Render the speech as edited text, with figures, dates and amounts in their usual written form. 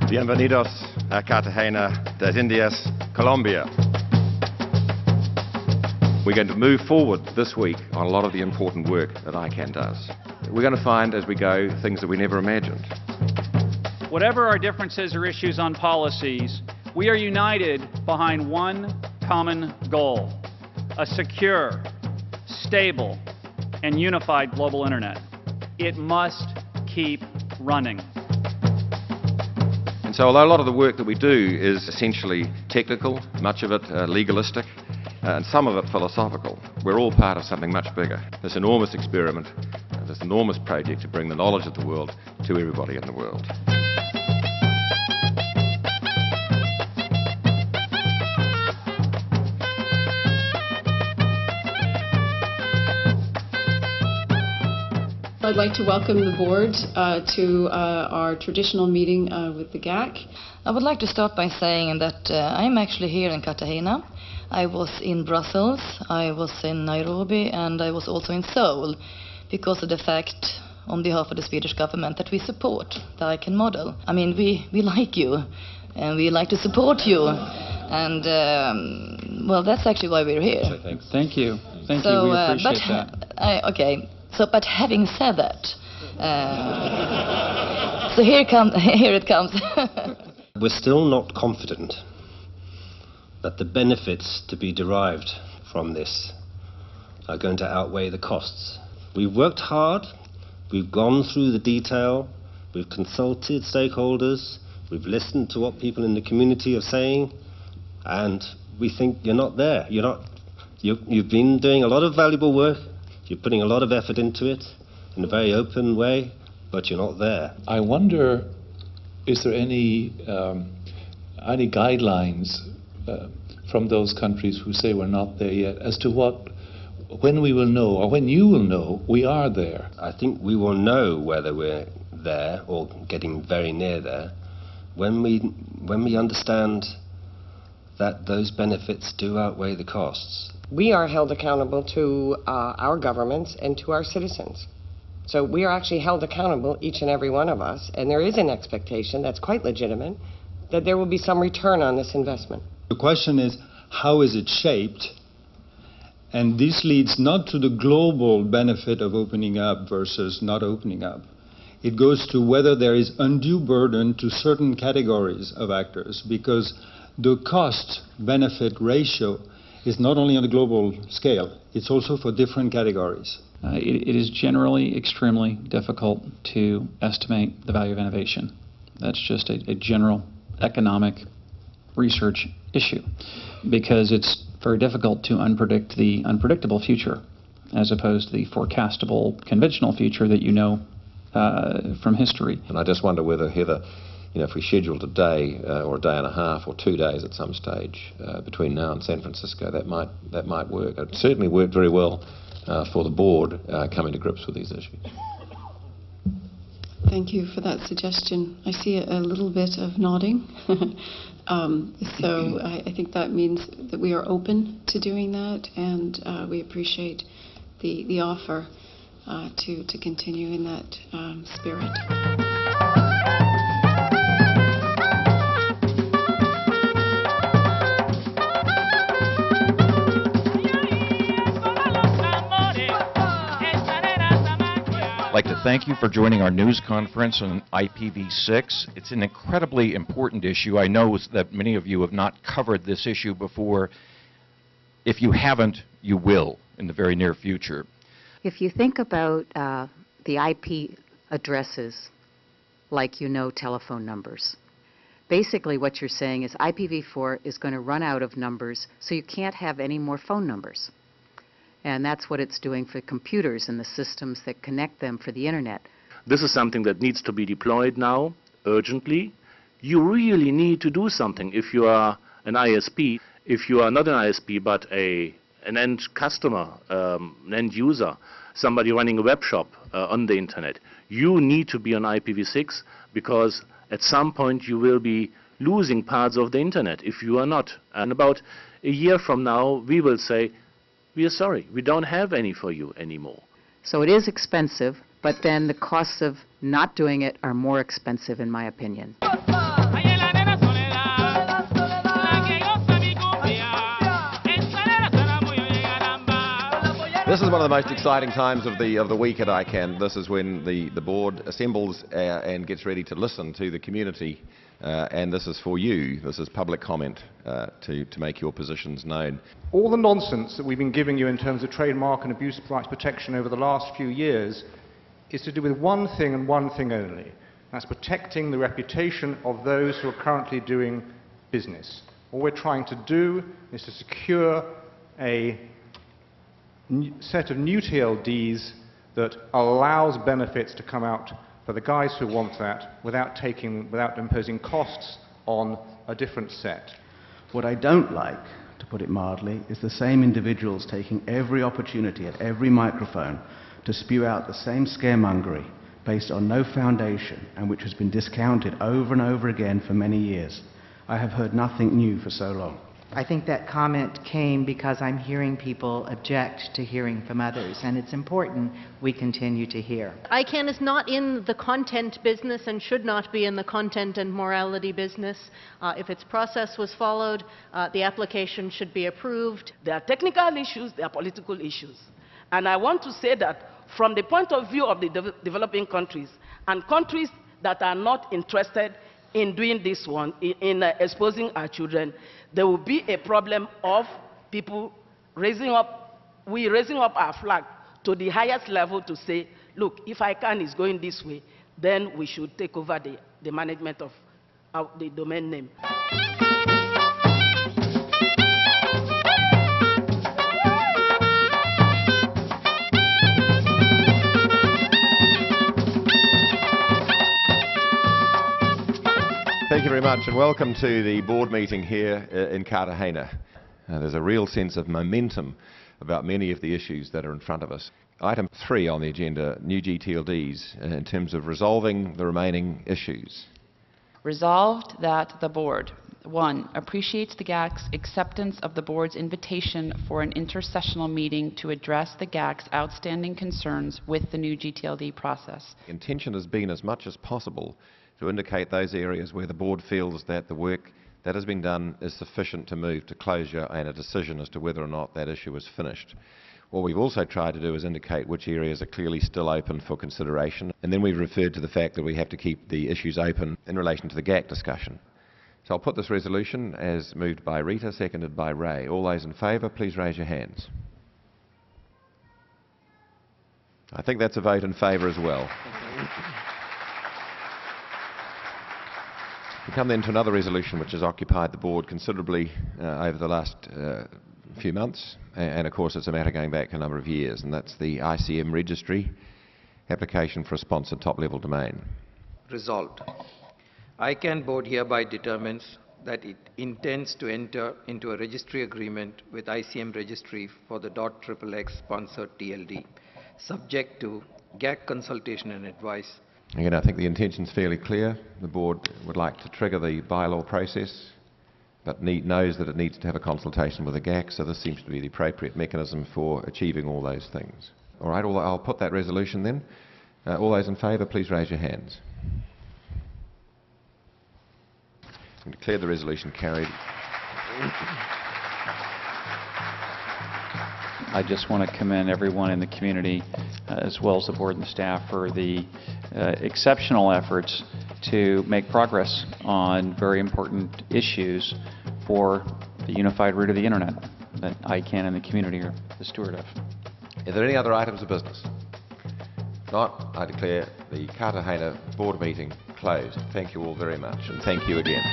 Bienvenidos a Cartagena, las Indias, Colombia. We're going to move forward this week on a lot of the important work that ICANN does. We're going to find as we go things that we never imagined. Whatever our differences or issues on policies, we are united behind one common goal: a secure, stable, and unified global internet. It must keep running. And so although a lot of the work that we do is essentially technical, much of it legalistic, and some of it philosophical, we're all part of something much bigger. This enormous experiment, this enormous project to bring the knowledge of the world to everybody in the world. I'd like to welcome the board to our traditional meeting with the GAC. I would like to start by saying that I'm actually here in Cartagena. I was in Brussels, I was in Nairobi, and I was also in Seoul because of the fact, on behalf of the Swedish government, that we support the ICANN model. I mean, we like you, and we like to support you. And, well, that's actually why we're here. Thank you. Thank you. We appreciate that. Okay. So, but having said that, so here it comes. We're still not confident that the benefits to be derived from this are going to outweigh the costs. We've worked hard, we've gone through the detail, we've consulted stakeholders, we've listened to what people in the community are saying, and we think you're not there. You've been doing a lot of valuable work. You're putting a lot of effort into it in a very open way, but you're not there. I wonder, is there any guidelines from those countries who say we're not there yet as to when we will know, or when you will know we are there? I think we will know whether we're there or getting very near there when we understand that those benefits do outweigh the costs. We are held accountable to our governments and to our citizens. So we are actually held accountable, each and every one of us, and there is an expectation that's quite legitimate that there will be some return on this investment. The question is, how is it shaped? And this leads not to the global benefit of opening up versus not opening up. It goes to whether there is undue burden to certain categories of actors, because the cost-benefit ratio is not only on a global scale, it's also for different categories. It is generally extremely difficult to estimate the value of innovation. That's just a general economic research issue, because it's very difficult to predict the unpredictable future as opposed to the forecastable conventional future that you know from history. And I just wonder whether, Heather, if we scheduled a day or a day and a half or 2 days at some stage between now and San Francisco, that might work. It certainly worked very well for the board coming to grips with these issues. Thank you for that suggestion. I see a little bit of nodding. So I think that means that we are open to doing that, and we appreciate the offer to continue in that spirit. I'd like to thank you for joining our news conference on IPv6. It's an incredibly important issue. I know that many of you have not covered this issue before. If you haven't, you will in the very near future. If you think about the IP addresses, like telephone numbers, basically what you're saying is IPv4 is going to run out of numbers, so you can't have any more phone numbers. And that's what it's doing for computers and the systems that connect them for the internet. This is something that needs to be deployed now, urgently. You really need to do something if you are an ISP. If you are not an ISP but an end customer, an end user, somebody running a web shop on the internet, you need to be on IPv6, because at some point you will be losing parts of the internet if you are not. And about a year from now we will say, we are sorry, we don't have any for you anymore. So it is expensive, but then the costs of not doing it are more expensive, in my opinion. This is one of the most exciting times of the week at ICANN. This is when the board assembles and gets ready to listen to the community, and this is for you. This is public comment to make your positions known. All the nonsense that we've been giving you in terms of trademark and abuse of rights protection over the last few years is to do with one thing and one thing only. That's protecting the reputation of those who are currently doing business. All we're trying to do is to secure a set of new TLDs that allows benefits to come out for the guys who want that without imposing costs on a different set. What I don't like, to put it mildly, is the same individuals taking every opportunity at every microphone to spew out the same scaremongery based on no foundation and which has been discounted over and over again for many years. I have heard nothing new for so long. I think that comment came because I'm hearing people object to hearing from others, and it's important we continue to hear. ICANN is not in the content business and should not be in the content and morality business. If its process was followed, the application should be approved. There are technical issues, there are political issues. And I want to say that from the point of view of the developing countries and countries that are not interested in doing this one, in exposing our children, there will be a problem of people raising up our flag to the highest level to say, look, if ICANN is going this way, then we should take over the management of the domain name. Thank you very much, and welcome to the board meeting here in Cartagena. There's a real sense of momentum about many of the issues that are in front of us. Item 3 on the agenda, new GTLDs, in terms of resolving the remaining issues. Resolved that the board, 1, appreciates the GAC's acceptance of the board's invitation for an intersessional meeting to address the GAC's outstanding concerns with the new GTLD process. The intention has been, as much as possible, to indicate those areas where the board feels that the work that has been done is sufficient to move to closure and a decision as to whether or not that issue is finished. What we've also tried to do is indicate which areas are clearly still open for consideration, and then we've referred to the fact that we have to keep the issues open in relation to the GAC discussion. So I'll put this resolution as moved by Rita, seconded by Ray. All those in favour, please raise your hands. I think that's a vote in favour as well. We come then to another resolution which has occupied the board considerably over the last few months, and of course it's a matter going back a number of years, and that's the ICM registry application for a sponsored top-level domain. Resolved. ICANN board hereby determines that it intends to enter into a registry agreement with ICM registry for the .XXX sponsored TLD, subject to GAC consultation and advice. Again, I think the intention's fairly clear. The board would like to trigger the bylaw process, but knows that it needs to have a consultation with the GAC, so this seems to be the appropriate mechanism for achieving all those things. All right, I'll put that resolution then. All those in favour, please raise your hands. I declare the resolution carried. I just want to commend everyone in the community, as well as the board and the staff, for the exceptional efforts to make progress on very important issues for the unified root of the Internet that ICANN and the community are the steward of. Are there any other items of business? If not, I declare the Cartagena board meeting closed. Thank you all very much, and thank you again.